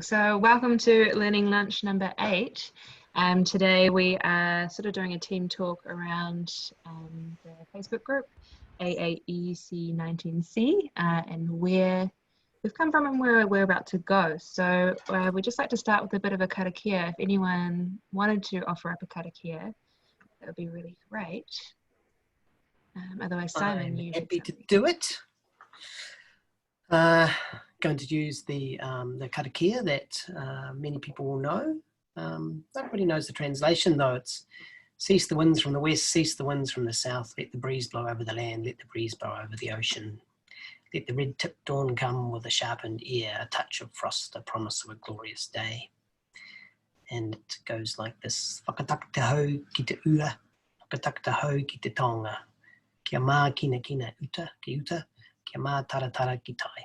So welcome to Learning Lunch number 8. Today we are sort of doing a team talk around the Facebook group AAEC19C and where we've come from and where we're about to go. So we'd just like to start with a bit of a karakia. If anyone wanted to offer up a karakia, that would be really great. Otherwise, Simon, I'm you happy to do it. Going to use the karakia that many people will know. Nobody knows the translation though. It's cease the winds from the west, cease the winds from the south, let the breeze blow over the land, let the breeze blow over the ocean. Let the red-tipped dawn come with a sharpened ear, a touch of frost, a promise of a glorious day. And it goes like this. Whakatak te hau ki te ua, whakatak te hau ki te tonga. Kia mā kina kina uta, ki uta, kia mā tara tara ki tai.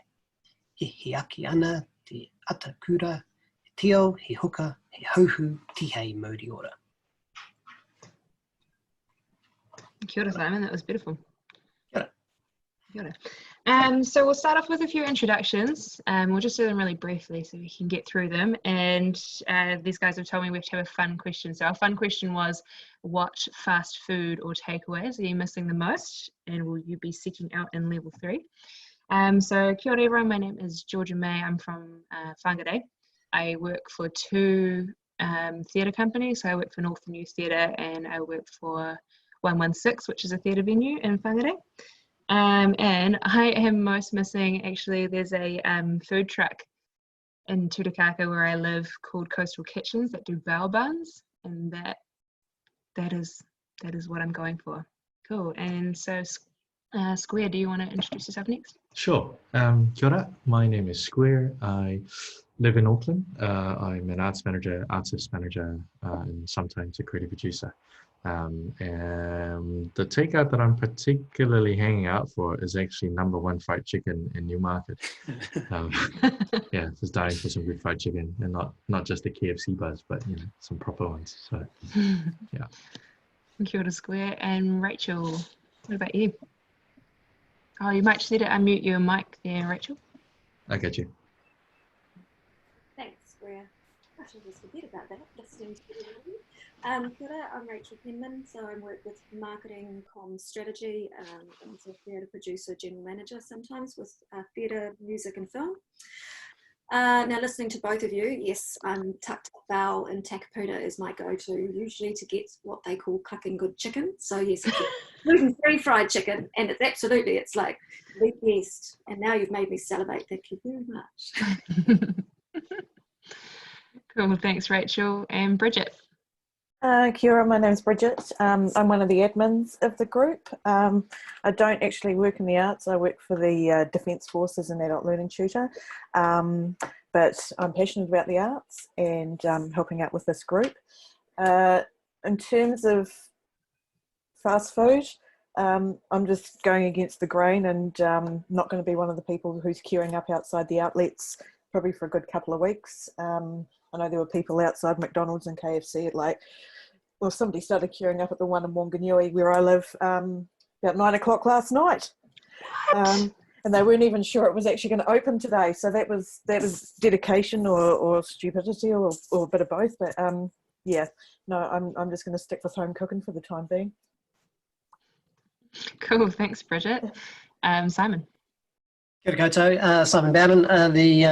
He aki ana, te ata kura, he tio, he huka, he hauhu, tihei mauri ora. Kia ora, Simon, that was beautiful. Kia ora. So we'll start off with a few introductions. We'll just do them really briefly so we can get through them. And these guys have told me we have to have a fun question. So our fun question was, what fast food or takeaways are you missing the most? And will you be seeking out in level 3? So kia ora everyone, my name is Georgia May. I'm from Whangarei. I work for 2 theatre companies. So I work for Northern Youth Theatre and I work for 116, which is a theatre venue in Whangarei. And I am most missing, actually, there's a food truck in Tutakaka where I live called Coastal Kitchens that do bao buns, and that is what I'm going for. Cool. And so Square, do you want to introduce yourself next? Sure. Kia ora, my name is Square. I live in Auckland. I'm an arts manager, artist manager, and sometimes a creative producer. And the takeout that I'm particularly hanging out for is actually number 1 fried chicken in Newmarket. Yeah, just dying for some good fried chicken, and not just the KFC buzz, but some proper ones. So yeah. Kia ora, Square. And Rachel, what about you? Oh, you might just need to unmute your mic there, Rachel. I get you. Thanks, Square. I should just forget about that. Listening to you. Kia ora, I'm Rachel Penman, so I work with marketing, comms strategy, I'm also a theatre producer, general manager sometimes with theatre, music and film. Now listening to both of you, yes, Tuk Tuk Bao and Takaputa is my go-to, usually to get what they call cooking good chicken. So yes, it's gluten-free fried chicken, and it's like the best. And now you've made me salivate. Thank you very much. Cool, thanks, Rachel. And Bridget. Kia ora, my name is Bridget. I'm one of the admins of the group. I don't actually work in the arts. I work for the Defence Force as an adult learning tutor. But I'm passionate about the arts and helping out with this group. In terms of fast food, I'm just going against the grain and not going to be one of the people who's queuing up outside the outlets probably for a good couple of weeks. I know there were people outside McDonald's and KFC somebody started queuing up at the one in Wanganui where I live about 9 o'clock last night. And they weren't even sure it was actually going to open today. So that was dedication or stupidity or a bit of both. But yeah, no, I'm just going to stick with home cooking for the time being. Cool, thanks, Bridget. Simon. Kia ora koutou, Simon Bowden, the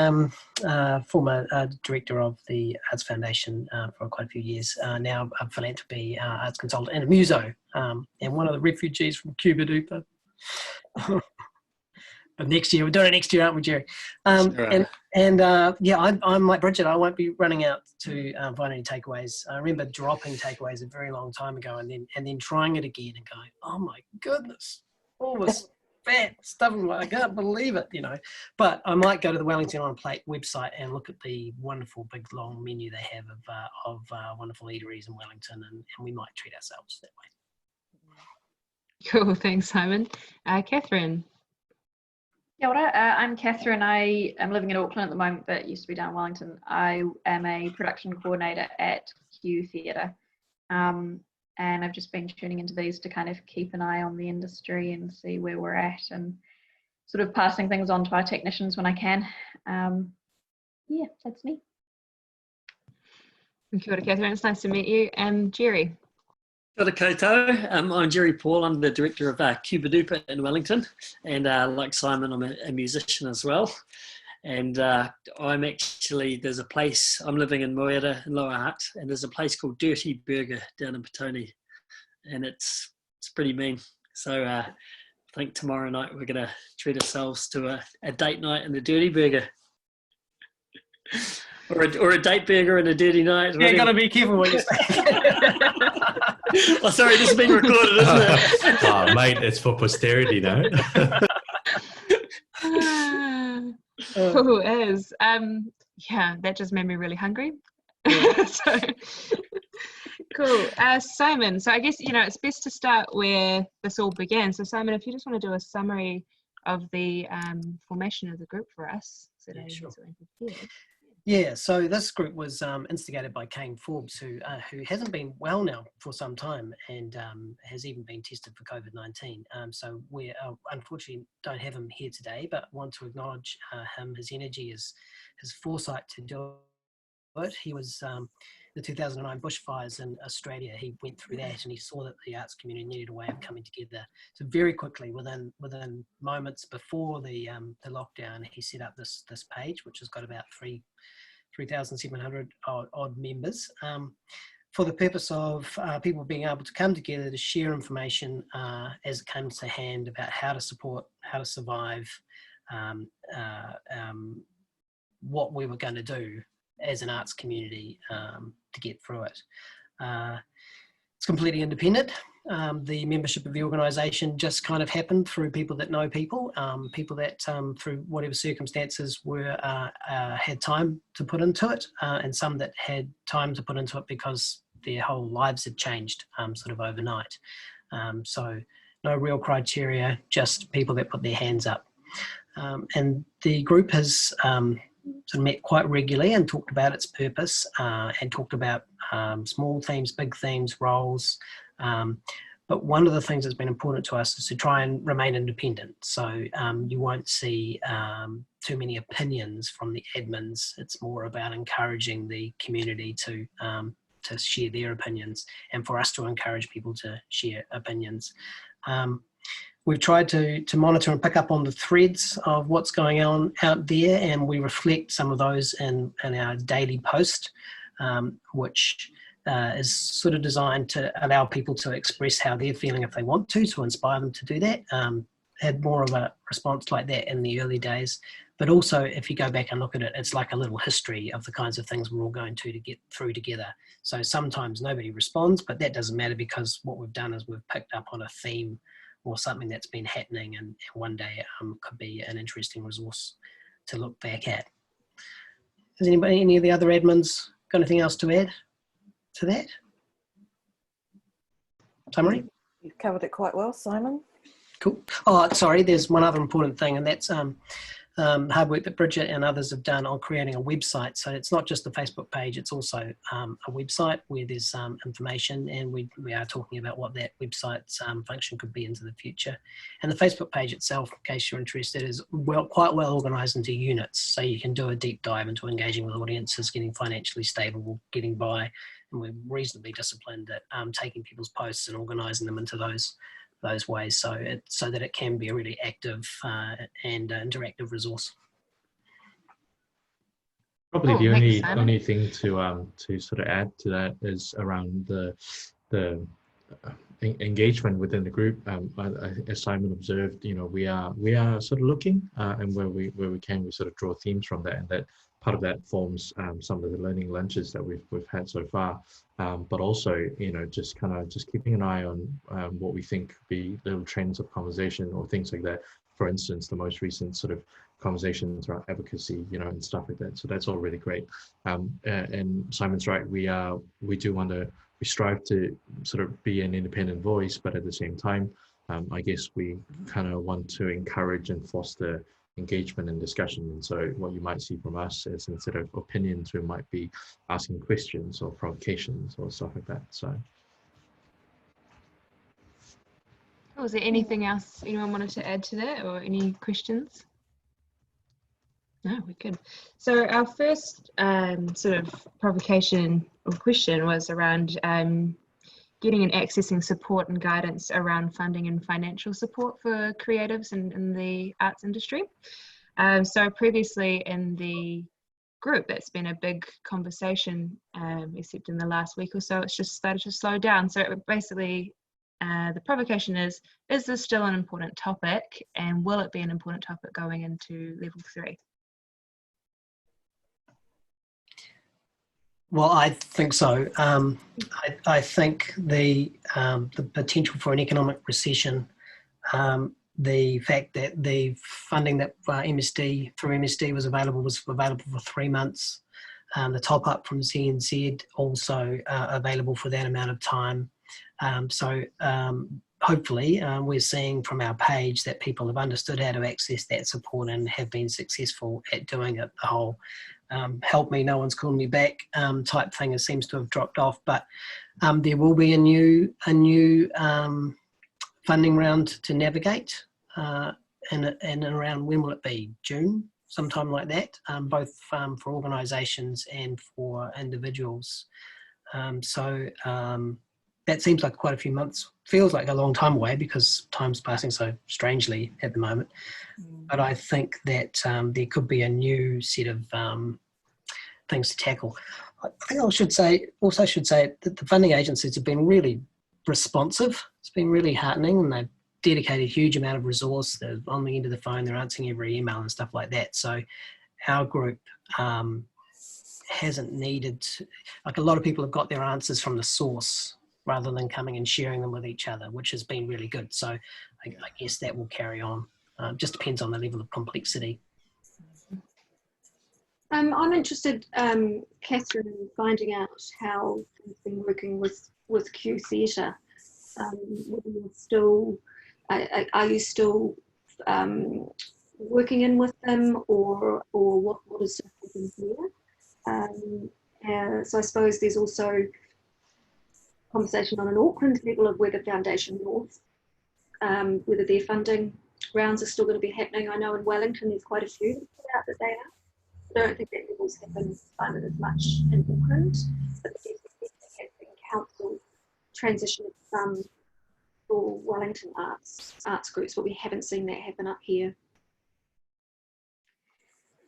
former director of the Arts Foundation for quite a few years, now a philanthropy arts consultant and a muso, and one of the refugees from Cuba Duper. But next year, we're doing it next year, aren't we, Jerry? Sure. Yeah, I'm like Bridget, I won't be running out to find any takeaways. I remember dropping takeaways a very long time ago and then trying it again and going, oh my goodness, all this fat stuff, I can't believe it, But I might go to the Wellington on a Plate website and look at the wonderful big long menu they have of wonderful eateries in Wellington, and we might treat ourselves that way. Cool, thanks, Simon. Catherine. Kia ora, I'm Catherine. I am living in Auckland at the moment, but used to be down in Wellington. I am a production coordinator at Q Theatre. And I've just been tuning into these to kind of keep an eye on the industry and see where we're at and sort of passing things on to our technicians when I can. Yeah, that's me. Kia ora, Catherine. It's nice to meet you. And Jerry. Kia ora koutou. I'm Jerry Paul. I'm the director of Cuba Duper in Wellington, and like Simon, I'm a musician as well. And I'm actually, there's a place, I'm living in Moera in Lower Hutt, and there's a place called Dirty Burger down in Petone, and it's pretty mean. So I think tomorrow night we're going to treat ourselves to a date night and a dirty burger. Or a date burger and a dirty night. Yeah, got to be careful what you say. Oh, sorry, this is being recorded, isn't it? Oh, mate, it's for posterity, no? Who is? Yeah, that just made me really hungry. So, cool. Simon, so I guess, it's best to start where this all began. So Simon, if you just want to do a summary of the formation of the group for us. So Yeah, sure. Yeah. Yeah, so this group was instigated by Kane Forbes, who hasn't been well now for some time, and has even been tested for COVID-19. So we unfortunately don't have him here today, but want to acknowledge him, his energy, his foresight to do it. He was the 2009 bushfires in Australia. He went through that, and he saw that the arts community needed a way of coming together. So very quickly, within moments before the lockdown, he set up this page, which has got about 3,700 odd members, for the purpose of people being able to come together to share information as it comes to hand about how to support, how to survive, what we were going to do as an arts community to get through it. It's completely independent. The membership of the organisation just kind of happened through people that know people, people that through whatever circumstances had time to put into it, and some that had time to put into it because their whole lives had changed sort of overnight. So no real criteria, just people that put their hands up. And the group has sort of met quite regularly and talked about its purpose, and talked about small themes, big themes, roles. But one of the things that's been important to us is to try and remain independent. So you won't see too many opinions from the admins. It's more about encouraging the community to share their opinions, and for us to encourage people to share opinions. We've tried to monitor and pick up on the threads of what's going on out there, and we reflect some of those in our daily post, which is sort of designed to allow people to express how they're feeling if they want to inspire them to do that. Had more of a response like that in the early days, but also if you go back and look at it, it's like a little history of the kinds of things we're all going to get through together. So sometimes nobody responds, but that doesn't matter, because what we've done is we've picked up on a theme or something that's been happening, and one day could be an interesting resource to look back at. Has any of the other admins got anything else to add to that? Summary? You've covered it quite well, Simon. Cool. Oh, sorry, there's one other important thing, and that's hard work that Bridget and others have done on creating a website. So it's not just the Facebook page, it's also a website where there's information, and we are talking about what that website's function could be into the future. And the Facebook page itself, in case you're interested, is quite well organised into units. So you can do a deep dive into engaging with audiences, getting financially stable, getting by, and we're reasonably disciplined at taking people's posts and organising them into those ways, so that it can be a really active and interactive resource. Probably the only thing to sort of add to that is around the engagement within the group. As Simon observed, we are sort of looking, and where we can, we sort of draw themes from that, and that part of that forms some of the learning lunches that we've had so far. But also, just keeping an eye on what we think could be little trends of conversation or things like that. For instance, the most recent sort of conversations around advocacy, and stuff like that. So that's all really great. And Simon's right. We strive to sort of be an independent voice, but at the same time, I guess we kind of want to encourage and foster engagement and discussion. And so what you might see from us is, instead of opinions, we might be asking questions or provocations or stuff like that. So was there anything else anyone wanted to add to that, or any questions? No, we could. So our first sort of provocation or question was around getting and accessing support and guidance around funding and financial support for creatives in the arts industry. So previously in the group, that's been a big conversation, except in the last week or so, it's just started to slow down. So basically, the provocation is this still an important topic, and will it be an important topic going into level 3? Well, I think so. I think the potential for an economic recession, the fact that the funding that through MSD was available for 3 months, the top up from CNZ also available for that amount of time. Hopefully we're seeing from our page that people have understood how to access that support and have been successful at doing it. The whole help me, no one's calling me back type thing seems to have dropped off, but there will be a new funding round to navigate, and around, when will it be? June, sometime like that, both for organisations and for individuals. That seems like quite a few months, feels like a long time away because time's passing so strangely at the moment. But I think that there could be a new set of things to tackle. I think I should say that the funding agencies have been really responsive. It's been really heartening, and they've dedicated a huge amount of resource. They're on the end of the phone, they're answering every email and stuff like that. So our group hasn't needed, like a lot of people have got their answers from the source rather than coming and sharing them with each other, which has been really good. So I guess that will carry on. Just depends on the level of complexity. I'm interested, Catherine, in finding out how you've been working with Q Theatre. Whether you're still, are you still working in with them, or what is happening here? So I suppose there's also conversation on an Auckland level of whether Foundation North, whether their funding rounds are still going to be happening. I know in Wellington there's quite a few that put out that they are. I don't think that levels have been funded as much in Auckland, but there has been council transition for Wellington arts groups, but we haven't seen that happen up here.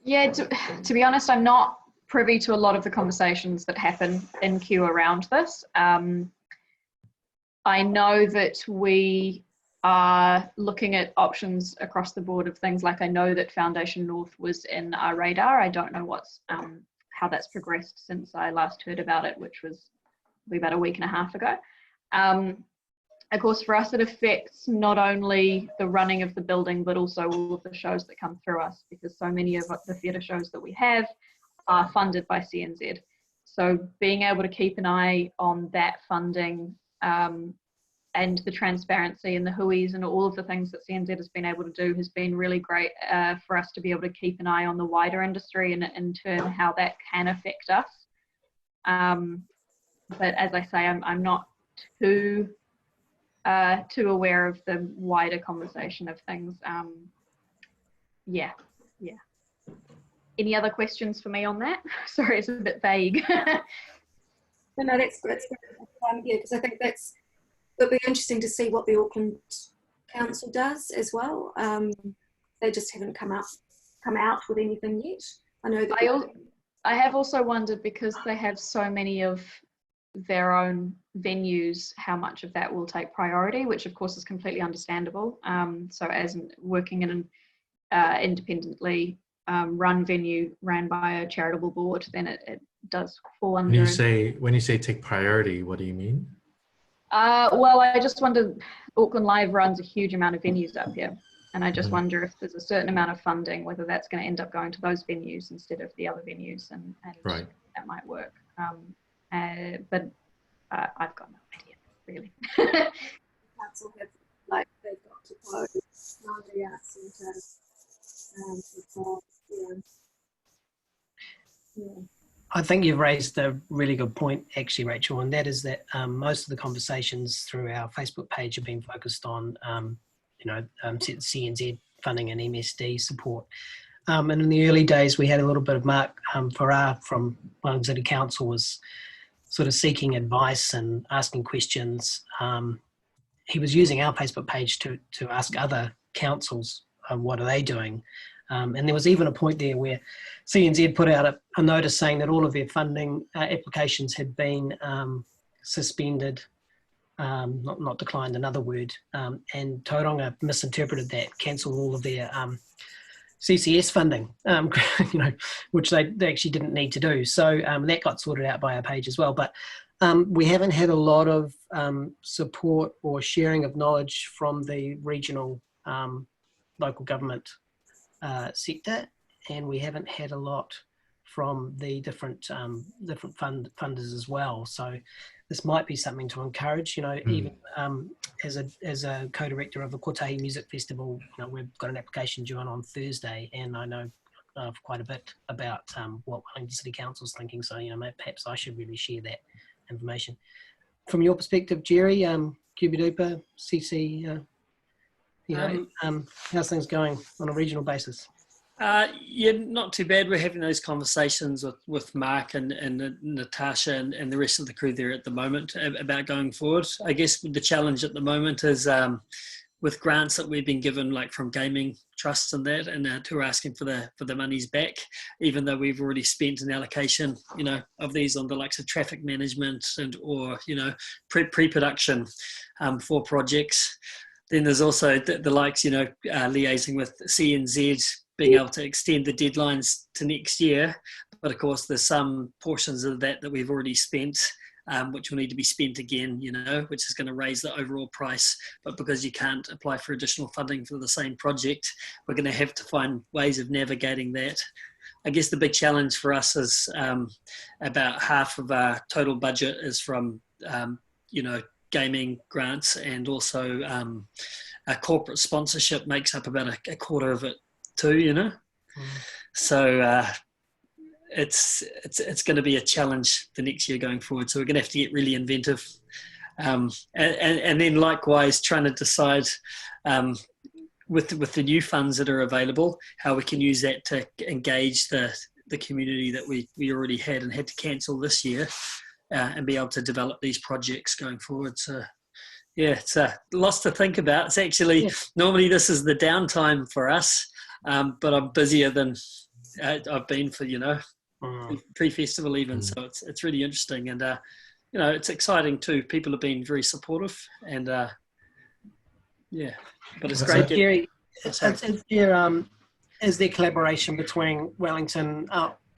Yeah, to be honest, I'm not privy to a lot of the conversations that happen in Q around this. I know that we are looking at options across the board of things, like I know that Foundation North was in our radar. I don't know what's how that's progressed since I last heard about it, which was about a week and a half ago. Of course, for us, it affects not only the running of the building, but also all of the shows that come through us, because so many of the theatre shows that we have are funded by CNZ. So being able to keep an eye on that funding and the transparency and the HUIs and all of the things that CNZ has been able to do has been really great for us to be able to keep an eye on the wider industry and in turn how that can affect us. But as I say, I'm not too aware of the wider conversation of things. Yeah. Any other questions for me on that? Sorry, it's a bit vague. No, that's good. Yeah, because I think it'll be interesting to see what the Auckland Council does as well. They just haven't come out with anything yet. I know that I have also wondered, because they have so many of their own venues, how much of that will take priority, which of course is completely understandable. So as working in an independently run venue ran by a charitable board, then it does fall under. When you say take priority, what do you mean? Well, I just wonder, Auckland Live runs a huge amount of venues up here, and I just wonder if there's a certain amount of funding, whether that's going to end up going to those venues instead of the other venues, and right. That might work. But I've got no idea, really. Council have, they've got to close the arts centre. I think you've raised a really good point, actually, Rachel, and that is that most of the conversations through our Facebook page have been focused on, CNZ funding and MSD support. And in the early days, we had a little bit of Mark Farrar from Wellington City Council was sort of seeking advice and asking questions. He was using our Facebook page to ask other councils what are they doing. And there was even a point there where CNZ put out a notice saying that all of their funding applications had been suspended, not declined, another word, and Tauranga misinterpreted that, cancelled all of their CCS funding, which they actually didn't need to do. So that got sorted out by our page as well. But we haven't had a lot of support or sharing of knowledge from the regional local government sector, and we haven't had a lot from the different funders as well. So this might be something to encourage. Even as a co-director of the Kotahi Music Festival, we've got an application due on Thursday, and I know quite a bit about what Wellington City Council's thinking. So perhaps I should really share that information. From your perspective, Jerry, Cuba CC, how's things going on a regional basis? Yeah, not too bad. We're having those conversations with Mark and Natasha and the rest of the crew there at the moment about going forward. I guess the challenge at the moment is with grants that we've been given, like from gaming trusts and that, and who are asking for the monies back, even though we've already spent an allocation, of these on the likes of traffic management or pre-production for projects. Then there's also the likes, liaising with CNZ, being able to extend the deadlines to next year. But of course, there's some portions of that we've already spent, which will need to be spent again, which is going to raise the overall price. But because you can't apply for additional funding for the same project, we're going to have to find ways of navigating that. I guess the big challenge for us is about half of our total budget is from, gaming grants, and also our corporate sponsorship makes up about a quarter of it too, So it's going to be a challenge the next year going forward. So we're going to have to get really inventive, and then likewise trying to decide with the new funds that are available, how we can use that to engage the community that we already had and had to cancel this year, and be able to develop these projects going forward. So yeah, it's lots to think about. It's actually normally this is the downtime for us. But I'm busier than I've been for, pre-festival even. So it's really interesting, and it's exciting too. People have been very supportive, and but it's great. Gary, is there collaboration between Wellington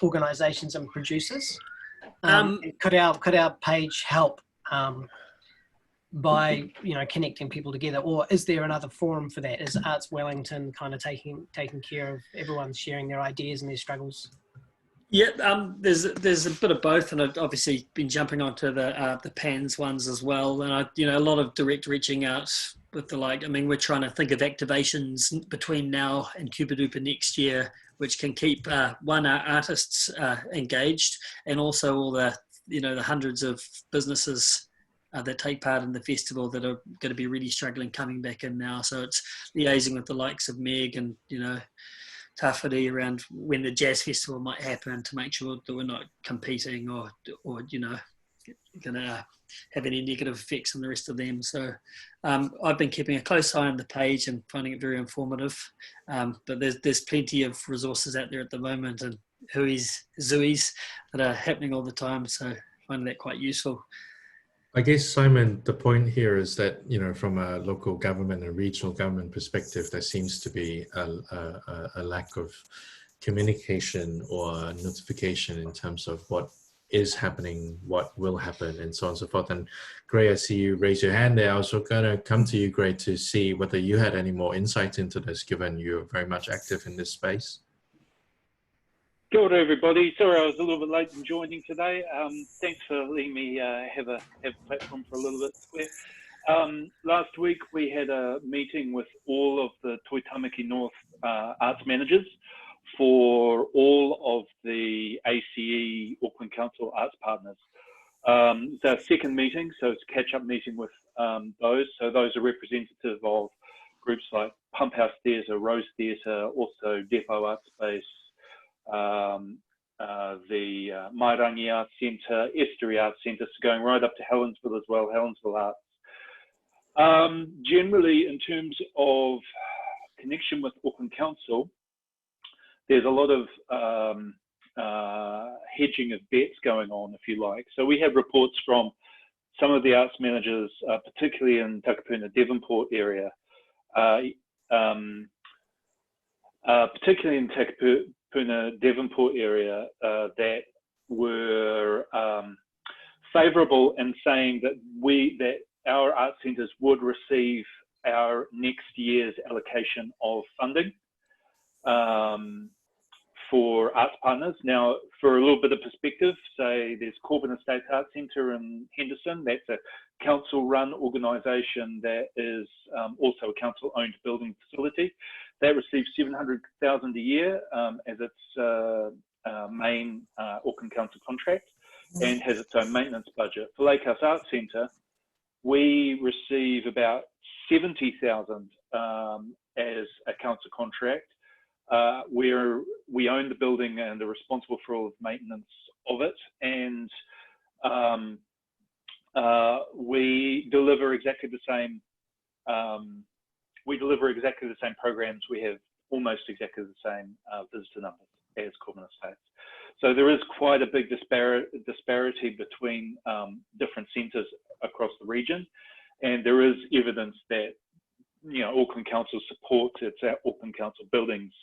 organisations and producers? Could our page help by connecting people together, or is there another forum for that? Is Arts Wellington kind of taking care of everyone sharing their ideas and their struggles? Yeah, there's a bit of both, and I've obviously been jumping onto the PANS ones as well, and a lot of direct reaching out with we're trying to think of activations between now and Cuba Duper next year, which can keep our artists engaged, and also all the the hundreds of businesses that take part in the festival that are going to be really struggling coming back in now. So it's liaising with the likes of Meg and Tawhiri around when the jazz festival might happen, to make sure that we're not competing or going to have any negative effects on the rest of them. So I've been keeping a close eye on the page and finding it very informative. But there's plenty of resources out there at the moment, and zoos that are happening all the time. So I find that quite useful. I guess, Simon, the point here is that, from a local government and regional government perspective, there seems to be a lack of communication or notification in terms of what is happening, what will happen, and so on and so forth. And Gray, I see you raise your hand there. I was going to come to you, Gray, to see whether you had any more insight into this, given you're very much active in this space. Kia ora, everybody. Sorry I was a little bit late in joining today. Thanks for letting me have a platform for a little bit. Last week we had a meeting with all of the Toi Tamaki North arts managers for all of the ACE Auckland Council arts partners. It's our second meeting, so it's a catch-up meeting with those. So those are representative of groups like Pump House Theatre, Rose Theatre, also Depot Art Space, the Mairangi Arts Centre, Estuary Arts Centre, so going right up to Helensville as well, Helensville Arts. Generally, in terms of connection with Auckland Council, there's a lot of hedging of bets going on, if you like. So we have reports from some of the arts managers, particularly in Takapuna Devonport area, particularly in Takapuna Devonport area, that were favourable in saying that our art centres would receive our next year's allocation of funding for arts partners. Now, for a little bit of perspective, say there's Corbin Estates Arts Centre in Henderson. That's a council-run organisation that is also a council-owned building facility. That receives $700,000 a year as its main Auckland Council contract, and has its own maintenance budget. For Lakehouse Arts Centre, we receive about $70,000 as a council contract. Where we own the building and are responsible for all of the maintenance of it, and we deliver exactly the same. Programs. We have almost exactly the same visitor numbers as Corbin Estates. So there is quite a big disparity between different centres across the region, and there is evidence that Auckland Council supports its Auckland Council buildings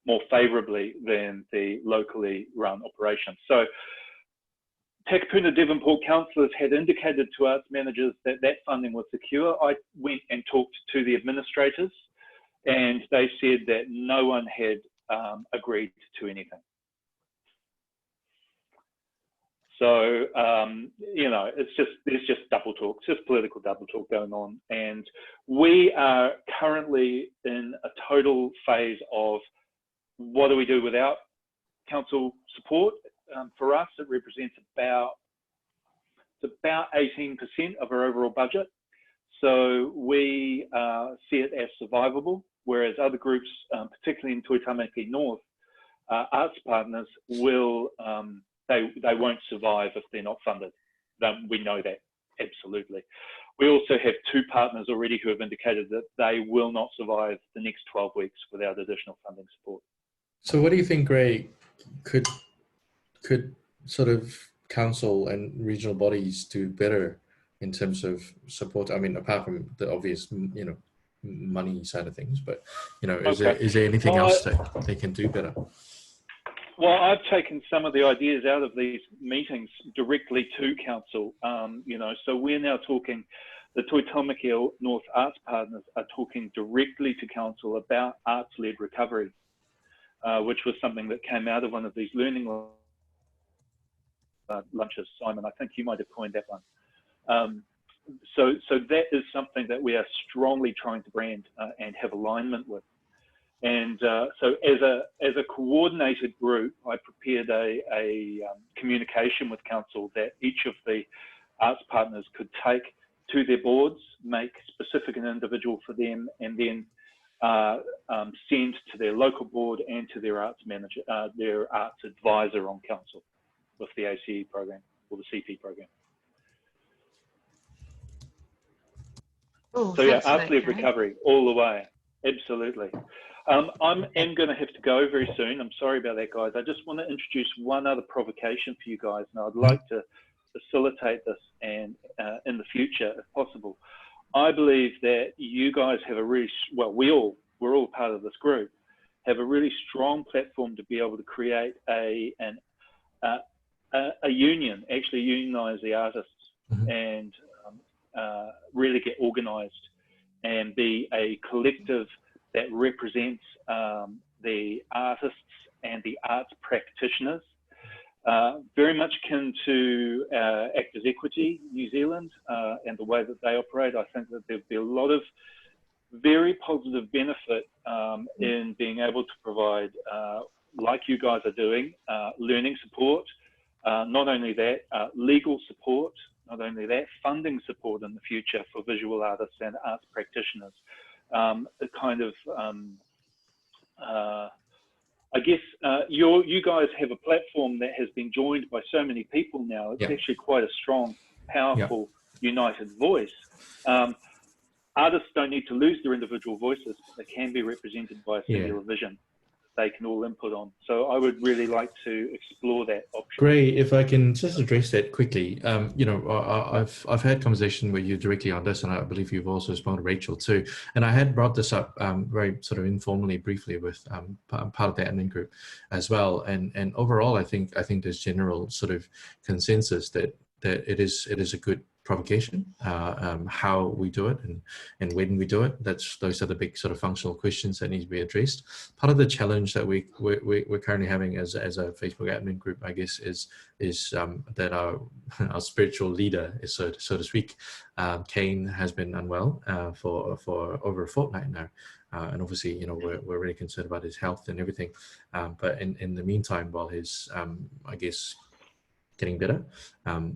more favourably than the locally run operations. So Takapuna Devonport councillors had indicated to arts managers that funding was secure. I went and talked to the administrators, and they said that no one had agreed to anything. So, there's just double talk, it's just political double talk going on. And we are currently in a total phase of what do we do without council support? For us, it represents about 18% of our overall budget. So we see it as survivable, whereas other groups, particularly in Toitamaki North, arts partners will, they won't survive if they're not funded. We know that, absolutely. We also have 2 partners already who have indicated that they will not survive the next 12 weeks without additional funding support. So what do you think, Gray, could sort of council and regional bodies do better in terms of support? I mean, apart from the obvious, money side of things, but, is there anything else that they can do better? Well, I've taken some of the ideas out of these meetings directly to council, so we're now talking, the Toitamaki North Arts Partners are talking directly to council about arts-led recovery, which was something that came out of one of these learning lunches. Simon, I think you might have coined that one. So that is something that we are strongly trying to brand and have alignment with. And so as a coordinated group, I prepared a communication with council that each of the arts partners could take to their boards, make specific and individual for them, and then send to their local board and to their arts manager, their arts advisor on council with the ACE program or the CP program. Oh, so yeah, arts-led recovery all the way, absolutely. I'm going to have to go very soon. I'm sorry about that, guys. I just want to introduce one other provocation for you guys, and I'd like to facilitate this and in the future, if possible. I believe that you guys have a really, well, we're all part of this group, have a really strong platform to be able to create a union, actually unionize the artists, and really get organized and be a collective that represents the artists and the arts practitioners. Very much akin to Actors Equity New Zealand and the way that they operate. I think that there'd be a lot of very positive benefit in being able to provide, like you guys are doing, learning support. Not only that, legal support not only that, funding support in the future for visual artists and arts practitioners. It kind of, I guess you guys have a platform that has been joined by so many people now. It's actually quite a strong, powerful, united voice. Artists don't need to lose their individual voices. They can be represented by a singular vision they can all input on. So I would really like to explore that option. Gray, if I can just address that quickly. You know, I've had conversation with you directly on this, and I believe you've also spoken to Rachel too. And I had brought this up very sort of informally, briefly with part of the admin group as well. And overall, I think there's general sort of consensus that it is a good provocation, how we do it and when we do it. Those are the big sort of functional questions that need to be addressed. Part of the challenge that we're currently having as a Facebook admin group, I guess, is that our spiritual leader, so to speak, Kane, has been unwell for over a fortnight now. And obviously, you know, we're really concerned about his health and everything. But in the meantime, while he's, I guess, getting better,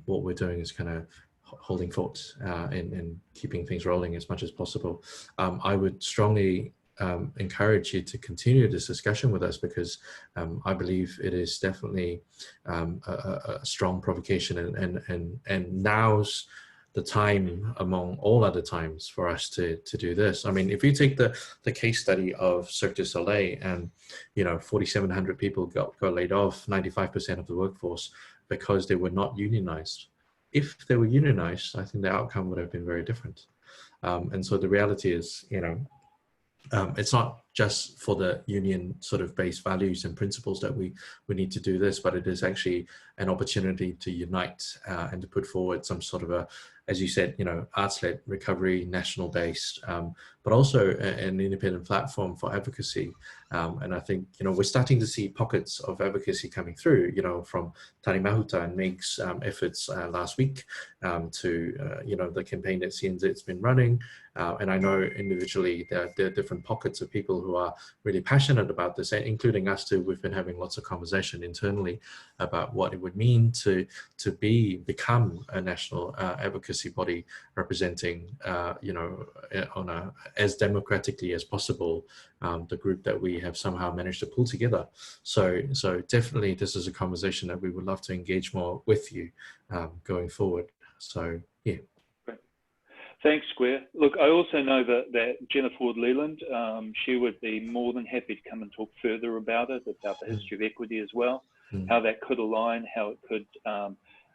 what we're doing is kind of holding fort and keeping things rolling as much as possible. I would strongly encourage you to continue this discussion with us, because I believe it is definitely a strong provocation, and now's the time among all other times for us to do this. I mean, if you take the case study of Cirque du Soleil, and you know, 4,700 people got laid off, 95% of the workforce, because they were not unionized. If they were unionized, I think the outcome would have been very different. And so the reality is, you know, it's not just for the union sort of based values and principles that we need to do this, but it is actually an opportunity to unite and to put forward some sort of a, as you said, you know, arts-led recovery, national based, but also an independent platform for advocacy. And I think, you know, we're starting to see pockets of advocacy coming through, you know, from Tani Mahuta and Meg's efforts last week to, you know, the campaign that CNZ's been running. And I know individually there are different pockets of people who are really passionate about this, including us too. We've been having lots of conversation internally about what it would mean to become a national advocacy body representing, you know, on as democratically as possible, the group that we have somehow managed to pull together. So definitely this is a conversation that we would love to engage more with you going forward. So yeah. Thanks, Square. Look, I also know that Jenna Ford Leland, she would be more than happy to come and talk further about it, about the history of equity as well, how that could align, how it could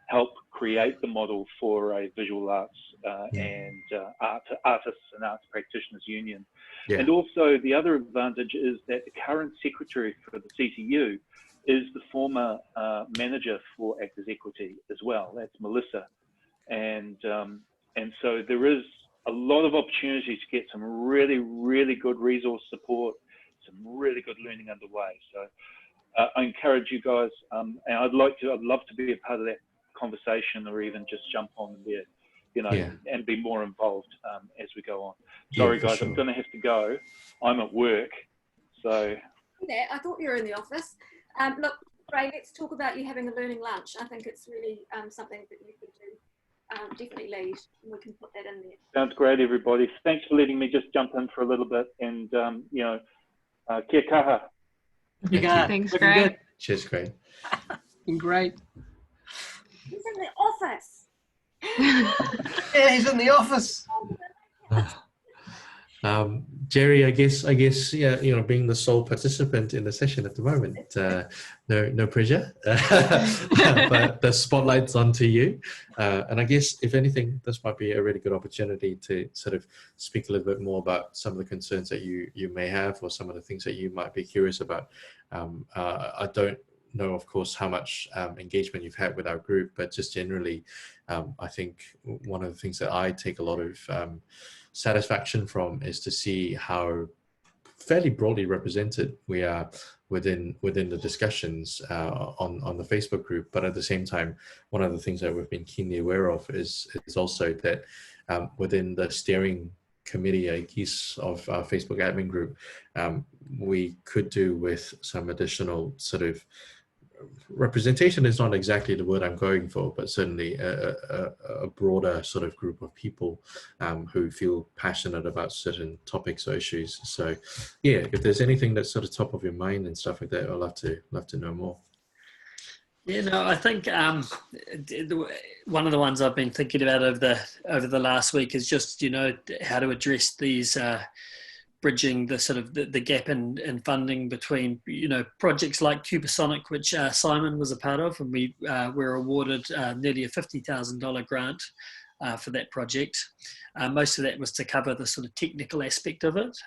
help create the model for a visual arts and artists and arts practitioners union. Yeah. And also the other advantage is that the current secretary for the CTU is the former manager for Actors Equity as well. That's Melissa. And so there is a lot of opportunity to get some really, really good resource support, some really good learning underway. So I encourage you guys, and I'd love to be a part of that conversation, or even just jump on there, you know, and be more involved as we go on. Sorry, guys, sure. I'm going to have to go. I'm at work, so. Yeah, I thought you were in the office. Look, Ray, let's talk about you having a learning lunch. I think it's really something that you could do. Definitely lead, and we can put that in there. Sounds great, everybody. Thanks for letting me just jump in for a little bit, and you know, kia kaha. Thanks, Greg. Cheers, Greg. Great. He's in the office. Yeah, he's in the office. Jerry, I guess, yeah, you know, being the sole participant in the session at the moment, no pressure, but the spotlight's onto you. And I guess, if anything, this might be a really good opportunity to sort of speak a little bit more about some of the concerns that you may have, or some of the things that you might be curious about. I don't know, of course, how much engagement you've had with our group, but just generally, I think one of the things that I take a lot of satisfaction from is to see how fairly broadly represented we are within the discussions on the Facebook group. But at the same time, one of the things that we've been keenly aware of is also that within the steering committee, I guess, of our Facebook admin group, we could do with some additional sort of representation is not exactly the word I'm going for, but certainly a broader sort of group of people who feel passionate about certain topics or issues. So yeah, if there's anything that's sort of top of your mind and stuff like that, I'd love to know more. Yeah, no, I think one of the ones I've been thinking about over the last week is just, you know, how to address these bridging the sort of the gap in funding between, you know, projects like Cubasonic, which Simon was a part of, and we were awarded nearly a $50,000 grant for that project. Most of that was to cover the sort of technical aspect of it.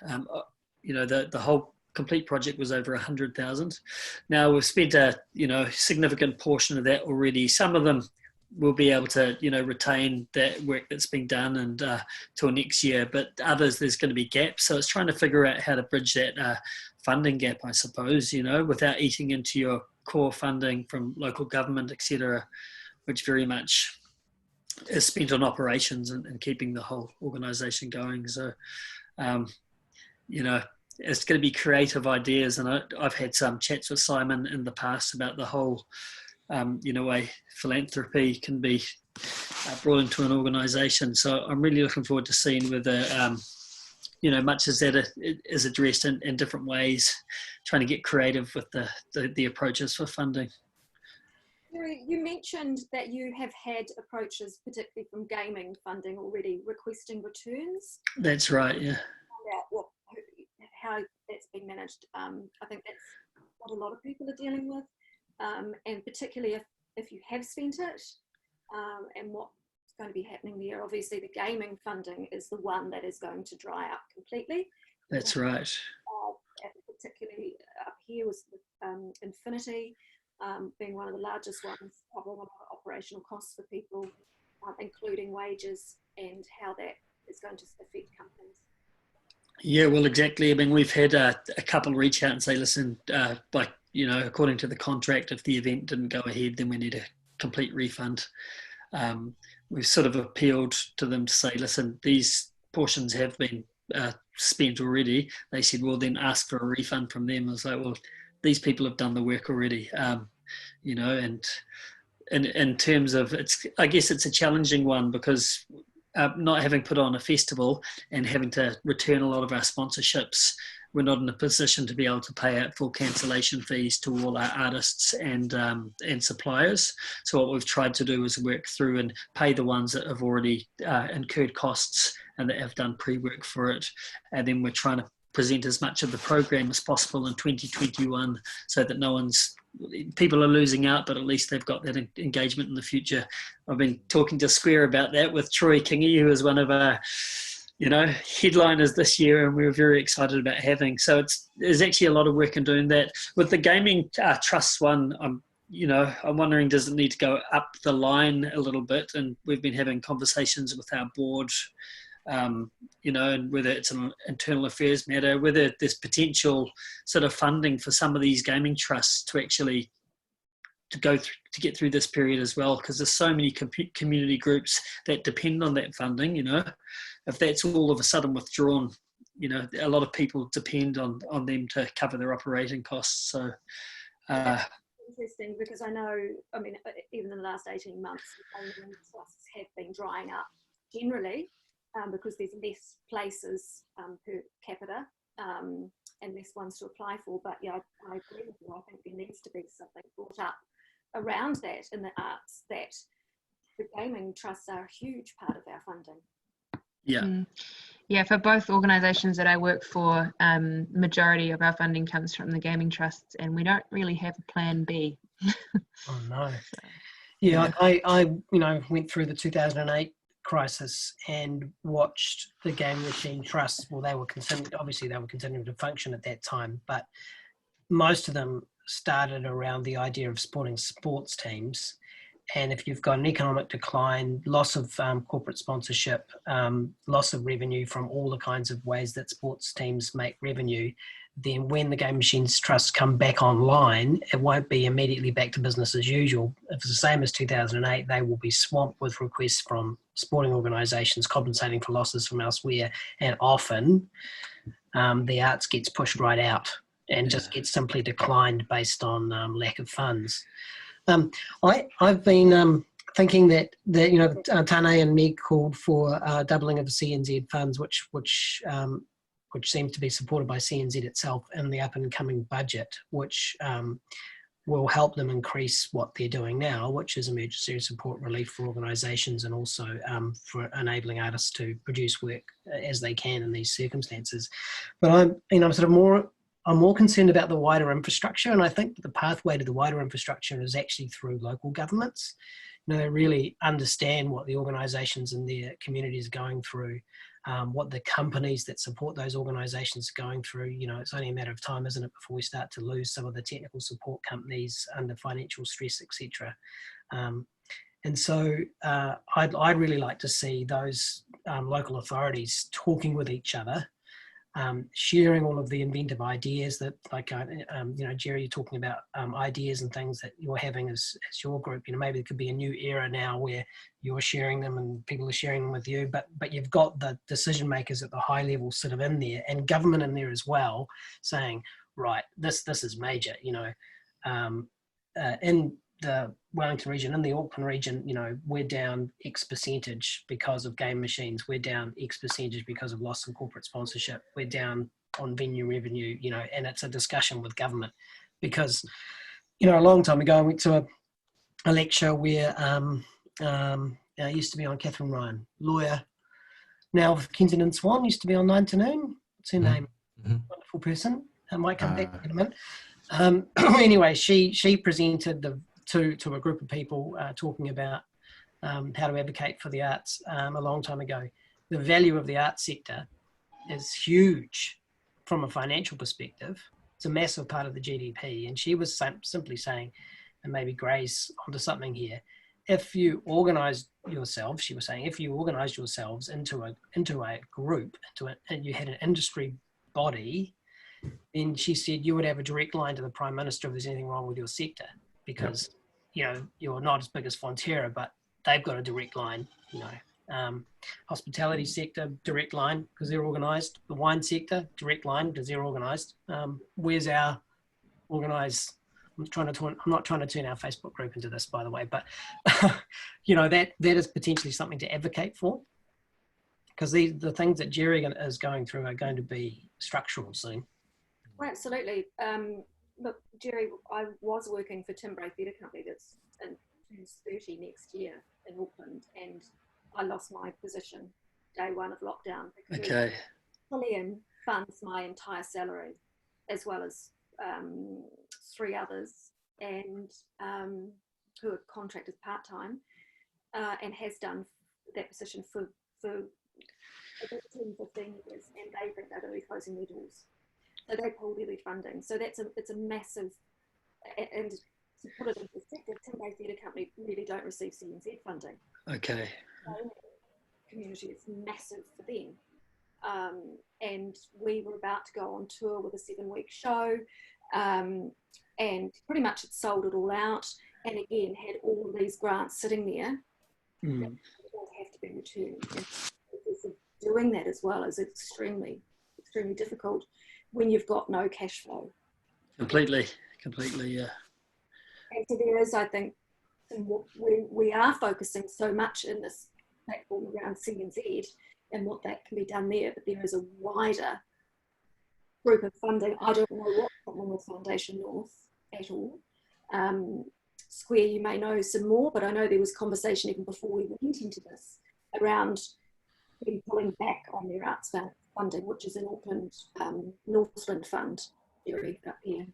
You know, the whole complete project was over 100,000. Now we've spent a, you know, significant portion of that already. Some of them will be able to, you know, retain that work that's been done and till next year, but others there's going to be gaps. So it's trying to figure out how to bridge that funding gap, I suppose, you know, without eating into your core funding from local government, etc., which very much is spent on operations and keeping the whole organisation going. So, you know, it's going to be creative ideas, and I've had some chats with Simon in the past about the whole, you know, way philanthropy can be brought into an organisation. So I'm really looking forward to seeing whether, you know, much as that is addressed in different ways, trying to get creative with the approaches for funding. You mentioned that you have had approaches, particularly from gaming funding already, requesting returns. That's right, yeah. How that's been managed. I think that's what a lot of people are dealing with, and particularly if you have spent it, and what's going to be happening there. Obviously, the gaming funding is the one that is going to dry up completely. That's right. Particularly up here was Infinity being one of the largest ones, covering a lot of operational costs for people, including wages, and how that is going to affect companies. Yeah, well, exactly. I mean, we've had a couple reach out and say, listen, like, you know, according to the contract, if the event didn't go ahead, then we need a complete refund. We've sort of appealed to them to say, listen, these portions have been spent already. They said, well, then ask for a refund from them. I was like, well, these people have done the work already, you know, and in terms of, I guess it's a challenging one because not having put on a festival and having to return a lot of our sponsorships, we're not in a position to be able to pay out full cancellation fees to all our artists and suppliers. So what we've tried to do is work through and pay the ones that have already incurred costs and that have done pre-work for it. And then we're trying to present as much of the program as possible in 2021 so that people are losing out, but at least they've got that engagement in the future. I've been talking to Square about that with Troy Kingy, who is one of our, you know, headliners this year, and we were very excited about having. So there's actually a lot of work in doing that. With the gaming trust one, I'm wondering, does it need to go up the line a little bit? And we've been having conversations with our board, you know, and whether it's an internal affairs matter, whether there's potential sort of funding for some of these gaming trusts to actually to get through this period as well, because there's so many community groups that depend on that funding. You know, if that's all of a sudden withdrawn, you know, a lot of people depend on them to cover their operating costs. So interesting, because I know, I mean, even in the last 18 months, gaming trusts have been drying up generally. Because there's less places per capita and less ones to apply for. But yeah, I agree with you. I think there needs to be something brought up around that in the arts, that the gaming trusts are a huge part of our funding. Yeah. Yeah, for both organisations that I work for, majority of our funding comes from the gaming trusts, and we don't really have a plan B. Oh no. Yeah, I you know, went through the 2008 crisis and watched the Gaming Machine Trust. Well, they were continuing to function at that time, but most of them started around the idea of supporting sports teams. And if you've got an economic decline, loss of corporate sponsorship, loss of revenue from all the kinds of ways that sports teams make revenue, then when the Gaming Machines Trusts come back online, it won't be immediately back to business as usual. If it's the same as 2008, they will be swamped with requests from sporting organisations compensating for losses from elsewhere, and often the arts gets pushed right out. and just get simply declined based on lack of funds. I've been thinking that Tane and Meg called for doubling of the CNZ funds, which seems to be supported by CNZ itself in the up and coming budget, which will help them increase what they're doing now, which is emergency support relief for organisations, and also for enabling artists to produce work as they can in these circumstances. But I'm more concerned about the wider infrastructure, and I think that the pathway to the wider infrastructure is actually through local governments. They really understand what the organisations in their communities are going through, what the companies that support those organisations are going through. It's only a matter of time, isn't it, before we start to lose some of the technical support companies under financial stress, etc. And so I'd really like to see those local authorities talking with each other, sharing all of the inventive ideas that, like, Jerry, you're talking about ideas and things that you're having as your group. Maybe it could be a new era now where you're sharing them and people are sharing them with you, but you've got the decision makers at the high level sort of in there, and government in there as well, saying, right, this is major. In the Wellington region, in the Auckland region, we're down X percentage because of game machines. We're down X percentage because of loss in corporate sponsorship. We're down on venue revenue, and it's a discussion with government. Because, a long time ago, I went to a lecture where I used to be on Catherine Ryan, lawyer, now with Kensington Swan, used to be on 9 to Noon. What's her name? Wonderful person. I might come back in a minute. Anyway, she presented to a group of people talking about how to advocate for the arts a long time ago. The value of the arts sector is huge from a financial perspective. It's a massive part of the GDP. And she was simply saying, and maybe Gray's onto something here, if you organise yourselves, she was saying, if you organised yourselves into a group, and you had an industry body, then she said you would have a direct line to the Prime Minister if there's anything wrong with your sector, because you're not as big as Fonterra, but they've got a direct line. Hospitality sector, direct line because they're organised. The wine sector, direct line because they're organised. Where's our organised? I'm not trying to turn our Facebook group into this, by the way, but that is potentially something to advocate for, because the things that Jerry is going through are going to be structural soon. Well, absolutely. Look, Jerry, I was working for Timbray Theatre Company that's turns 30 next year in Auckland, and I lost my position day one of lockdown because Cillian funds my entire salary, as well as 3 others, and who are contracted part-time, and has done that position for 10, 15 years, and they think they're going to be closing their doors. So they pulled their funding. So it's a massive, and to put it in perspective, Timbray Theatre Company really don't receive CNZ funding. Okay. So community is massive for them. And we were about to go on tour with a 7-week show, and pretty much it sold it all out, and again had all of these grants sitting there that all have to be returned. And doing that as well is extremely, extremely difficult when you've got no cash flow. Completely, yeah. And so there is, I think, we are focusing so much in this platform around CNZ and what that can be done there, but there is a wider group of funding. I don't know what's happening with Foundation North at all. Square, you may know some more, but I know there was conversation even before we went into this around them pulling back on their arts funding, which is an Auckland Northland Fund area up here.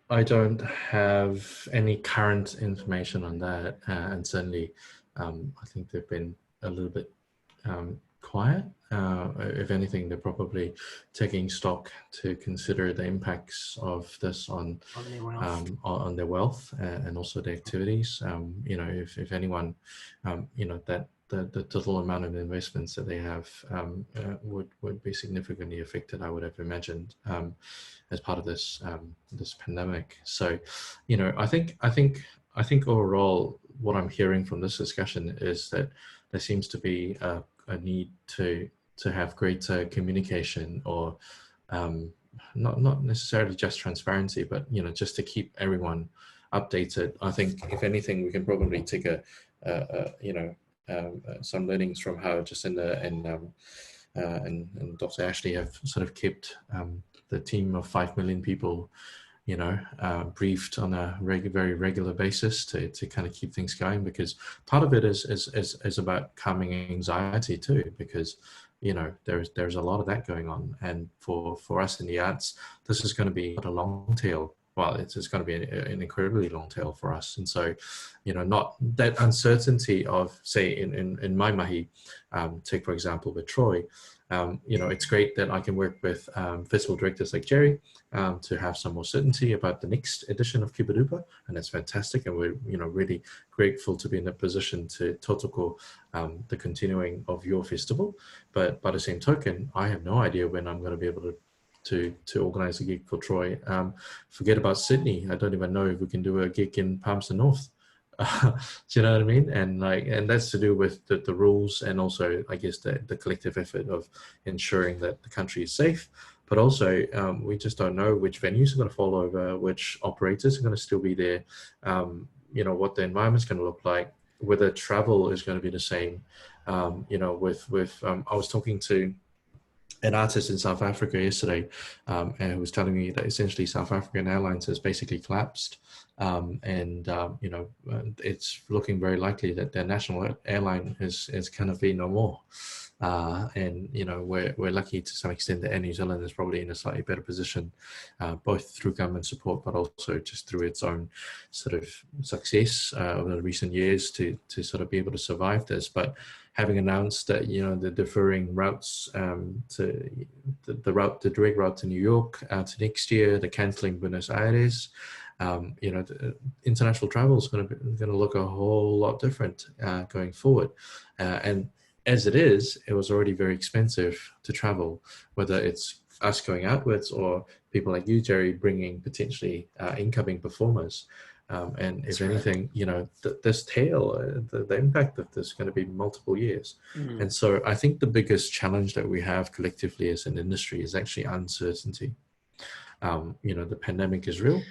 I don't have any current information on that, and certainly I think they've been a little bit quiet. If anything, they're probably taking stock to consider the impacts of this on their wealth and also their activities. If anyone, that the total amount of investments that they have would be significantly affected, I would have imagined, as part of this this pandemic. So, I think overall, what I'm hearing from this discussion is that there seems to be a need to have greater communication or not necessarily just transparency, but just to keep everyone updated. I think if anything, we can probably take some learnings from how Jacinda and Dr. Ashley have sort of kept the team of 5 million people, briefed on a very regular basis to kind of keep things going, because part of it is about calming anxiety too, because there's a lot of that going on, and for us in the arts, this is going to be a long tail. Well, it's going to be an incredibly long tail for us. And so, not that uncertainty of, say, in my mahi, take for example with Troy, it's great that I can work with festival directors like Jerry to have some more certainty about the next edition of Kupadupa, and that's fantastic. And we're really grateful to be in a position to tautoko the continuing of your festival. But by the same token, I have no idea when I'm going to be able to organize a gig for Troy. Forget about Sydney. I don't even know if we can do a gig in Palmerston North. Do you know what I mean? And that's to do with the rules, and also I guess the collective effort of ensuring that the country is safe. But also we just don't know which venues are going to fall over, which operators are going to still be there, what the environment's going to look like, whether travel is going to be the same. I was talking to an artist in South Africa yesterday, and who was telling me that essentially South African Airlines has basically collapsed, it's looking very likely that their national airline is going to be no more. We're lucky to some extent that Air New Zealand is probably in a slightly better position, both through government support, but also just through its own sort of success over the recent years to sort of be able to survive this. But having announced that, the deferring routes to the direct route to New York to next year, the cancelling Buenos Aires, the international travel is going to look a whole lot different going forward. And as it is, it was already very expensive to travel, whether it's us going outwards or people like you, Jerry, bringing potentially incoming performers. And if anything, this tail, the impact of this is going to be multiple years. And so I think the biggest challenge that we have collectively as an industry is actually uncertainty. The pandemic is real,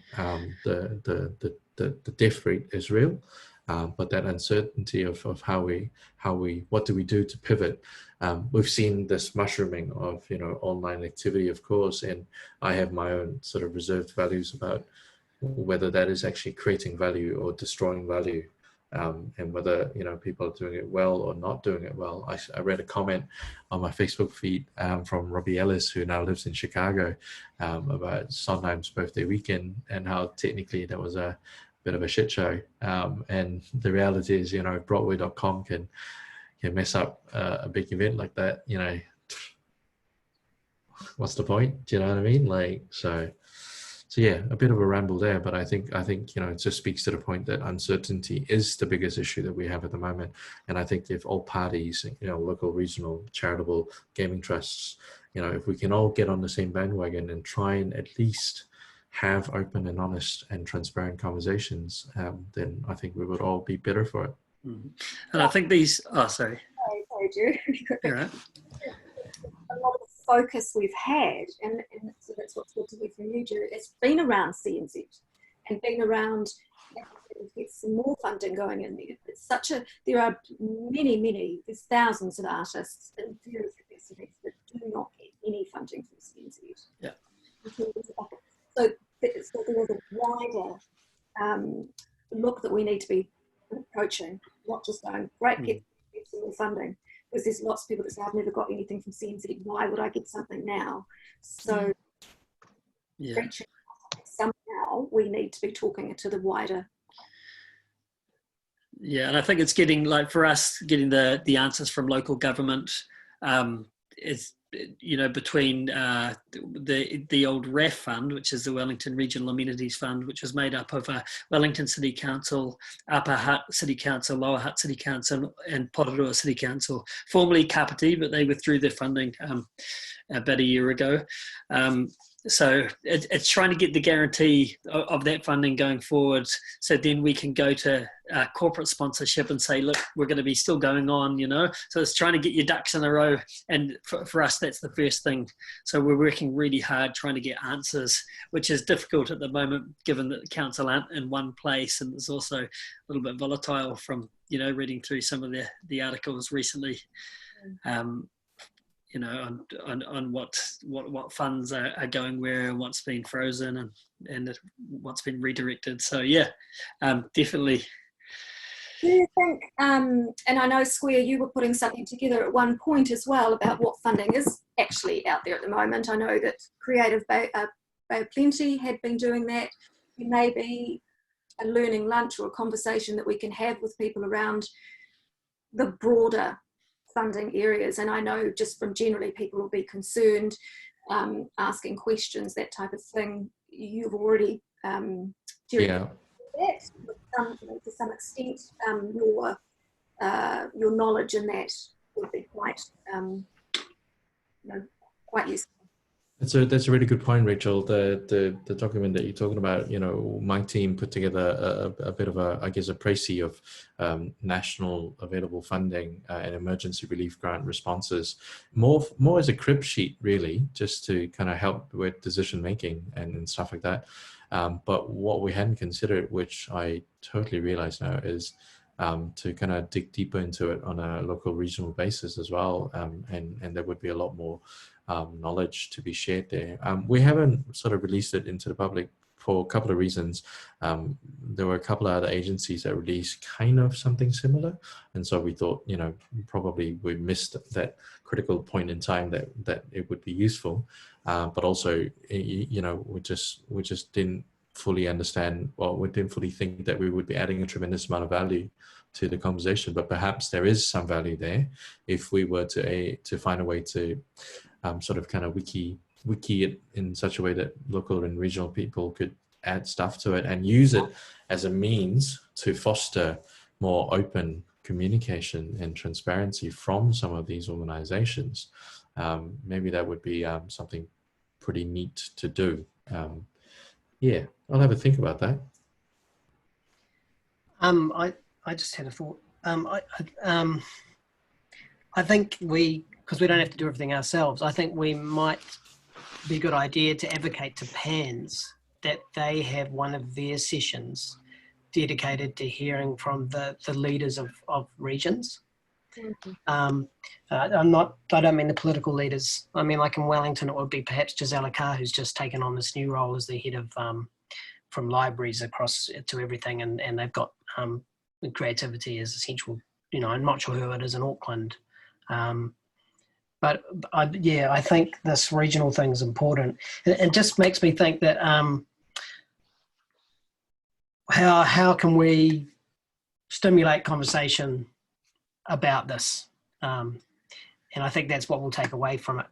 the death rate is real, but that uncertainty of what do we do to pivot? We've seen this mushrooming of online activity, of course, and I have my own sort of reserved values about whether that is actually creating value or destroying value, and whether people are doing it well or not doing it well. I read a comment on my Facebook feed from Robbie Ellis, who now lives in Chicago, about Sondheim's birthday weekend and how technically that was a bit of a shit show. And the reality is, Broadway.com can mess up a big event like that. What's the point? Do you know what I mean? So yeah, a bit of a ramble there, but I think it just speaks to the point that uncertainty is the biggest issue that we have at the moment. And I think if all parties, local, regional, charitable, gaming trusts, if we can all get on the same bandwagon and try and at least have open and honest and transparent conversations, then I think we would all be better for it. And I think these, sorry. Sorry, Drew. You're right. A lot of focus we've had, and so that's what's good to hear from you, Drew, it's been around CNZ and been around get some more funding going in there. It's there are many, there's thousands of artists in various capacities that do not get any funding from CNZ. Yeah. So there's a wider look that we need to be approaching, not just going, great, get some more funding. Because there's lots of people that say, I've never got anything from CNZ, why would I get something now? So somehow we need to be talking to the wider. Yeah, and I think it's getting, for us, getting the answers from local government is, between the old REF fund, which is the Wellington Regional Amenities Fund, which was made up of Wellington City Council, Upper Hutt City Council, Lower Hutt City Council, and Porirua City Council, formerly Kapiti, but they withdrew their funding about a year ago. so it's trying to get the guarantee of that funding going forward, so then we can go to corporate sponsorship and say, look, we're going to be still going on, you know. So it's trying to get your ducks in a row, and for us, that's the first thing. So we're working really hard trying to get answers, which is difficult at the moment, given that the council aren't in one place, and it's also a little bit volatile from, you know, reading through some of the articles recently. You know, on what funds are going where, and what's been frozen, and what's been redirected. So yeah, definitely. Do you think, and I know Square, you were putting something together at one point as well about what funding is actually out there at the moment. I know that Creative Bay of Plenty had been doing that. It may be a learning lunch or a conversation that we can have with people around the broader funding areas, and I know just from generally people will be concerned, asking questions, that type of thing. You've already Yeah. that to some extent. Your knowledge in that would be quite quite useful. That's a really good point, Rachel. The document that you're talking about, you know, my team put together a bit of a précis of national available funding and emergency relief grant responses, more as a crib sheet, really, just to kind of help with decision making and stuff like that. But what we hadn't considered, which I totally realize now, is to kind of dig deeper into it on a local regional basis as well, and there would be a lot more knowledge to be shared there. We haven't sort of released it into the public for a couple of reasons. There were a couple of other agencies that released kind of something similar, and so we thought, you know, probably we missed that critical point in time that it would be useful, but also, you know, we just didn't fully understand, well, we didn't fully think that we would be adding a tremendous amount of value to the conversation, but perhaps there is some value there if we were to find a way to sort of kind of wiki it in such a way that local and regional people could add stuff to it and use it as a means to foster more open communication and transparency from some of these organizations. Maybe that would be something pretty neat to do. Yeah, I'll have a think about that. I just had a thought. I think because we don't have to do everything ourselves, I think we might be a good idea to advocate to PANZ that they have one of their sessions dedicated to hearing from the leaders of regions. I don't mean the political leaders. I mean, like in Wellington, it would be perhaps Gisela Carr, who's just taken on this new role as the head of from libraries across to everything, and they've got creativity as essential. You know, I'm not sure who it is in Auckland, but I think this regional thing is important. It just makes me think that how can we stimulate conversation about this, and I think that's what we'll take away from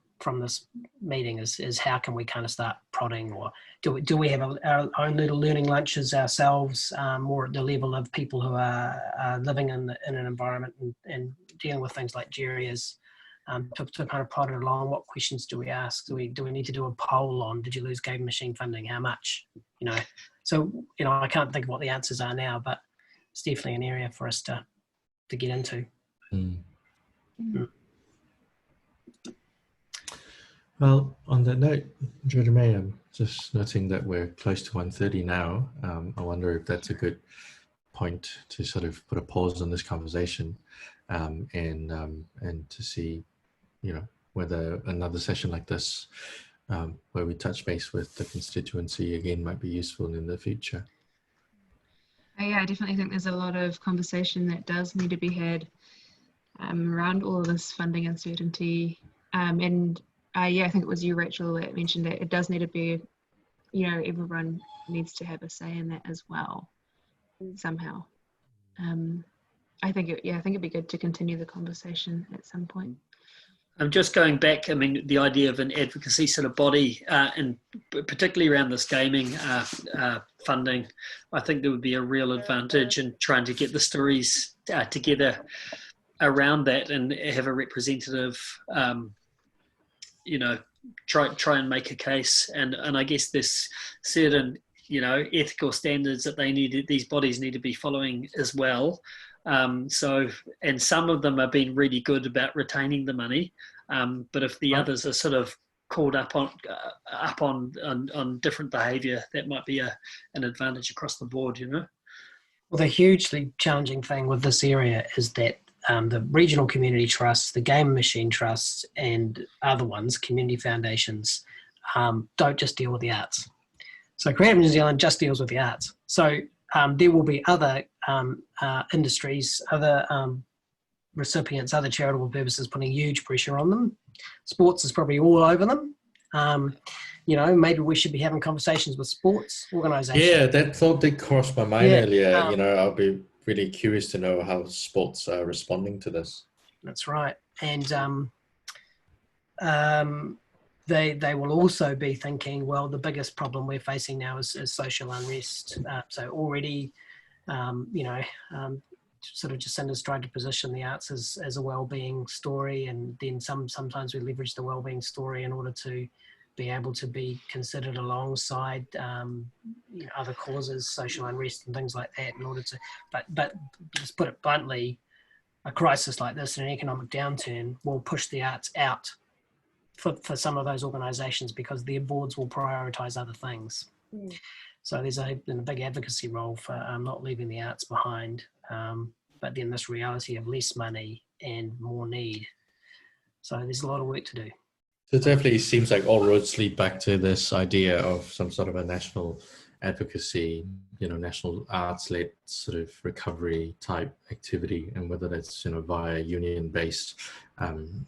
this meeting is how can we kind of start prodding, or do we have our own little learning lunches ourselves, more at the level of people who are living in an environment and dealing with things like Jerry is, to kind of prod it along. What questions do we ask? Do we need to do a poll on, did you lose game machine funding? How much? You know, so, you know, I can't think of what the answers are now, but it's definitely an area for us to get into. Well, on that note, Georgia May, I'm just noting that we're close to 1:30 now. I wonder if that's a good point to sort of put a pause on this conversation, and to see, you know, whether another session like this, where we touch base with the constituency again, might be useful in the future. Yeah, I definitely think there's a lot of conversation that does need to be had around all of this funding uncertainty. Yeah, I think it was you, Rachel, that mentioned that it does need to be, you know, everyone needs to have a say in that as well, somehow. I think it'd be good to continue the conversation at some point. I'm just going back, I mean, the idea of an advocacy sort of body, and particularly around this gaming funding, I think there would be a real advantage in trying to get the stories together around that and have a representative, you know, try and make a case, and I guess there's certain ethical standards that these bodies need to be following as well. And some of them have been really good about retaining the money, but if the others are sort of called up on different behaviour, that might be an advantage across the board. Well, the hugely challenging thing with this area is that the regional community trusts, the game machine trusts, and other ones, community foundations, don't just deal with the arts. So Creative New Zealand just deals with the arts. So there will be other industries, other recipients, other charitable purposes putting huge pressure on them. Sports is probably all over them. Maybe we should be having conversations with sports organisations. Yeah, that thought did cross my mind earlier. I'll be really curious to know how sports are responding to this. That's right. And they will also be thinking, well, the biggest problem we're facing now is social unrest. So already, sort of Jacinda's tried to position the arts as a well-being story, and then sometimes we leverage the well-being story in order to be able to be considered alongside other causes, social unrest and things like that, in order to, but just put it bluntly, a crisis like this, an economic downturn, will push the arts out for some of those organisations, because their boards will prioritise other things. Mm. So there's a big advocacy role for not leaving the arts behind, but then this reality of less money and more need. So there's a lot of work to do. So it definitely seems like all roads lead back to this idea of some sort of a national advocacy, national arts-led sort of recovery type activity, and whether that's, via union-based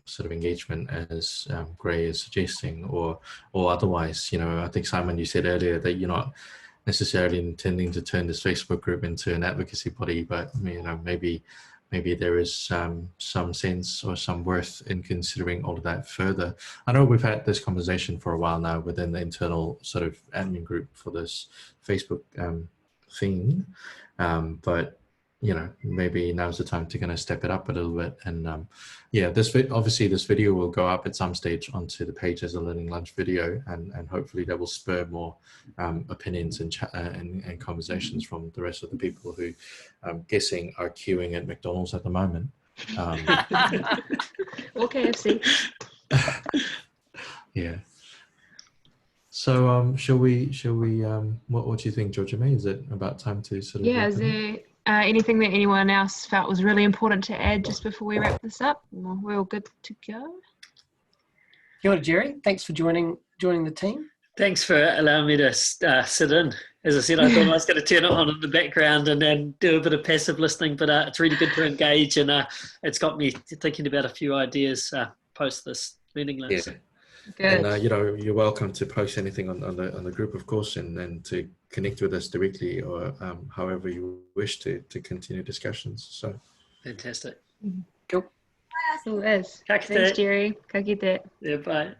sort of engagement, as Gray is suggesting, or otherwise. I think, Simon, you said earlier that you're not necessarily intending to turn this Facebook group into an advocacy body, but maybe there is some sense or some worth in considering all of that further. I know we've had this conversation for a while now within the internal sort of admin group for this Facebook thing, but maybe now's the time to kind of step it up a little bit. And obviously this video will go up at some stage onto the page as a Learning Lunch video, and hopefully that will spur more opinions and conversations from the rest of the people who I'm guessing are queuing at McDonald's at the moment. Or KFC. Yeah. So shall we what do you think, Georgia May? Is it about time to sort of... Yeah, is there anything that anyone else felt was really important to add just before we wrap this up? We're all good to go. Kia ora, Jerry. Thanks for joining the team. Thanks for allowing me to sit in. As I said, I thought I was going to turn it on in the background and then do a bit of passive listening, but it's really good to engage, and it's got me thinking about a few ideas post this Learning Lunch. Yeah. Good. And you're welcome to post anything on the group, of course, and to connect with us directly, or however you wish to continue discussions. So fantastic. Cool. Thanks, Jerry. Ka kite. Yeah, bye.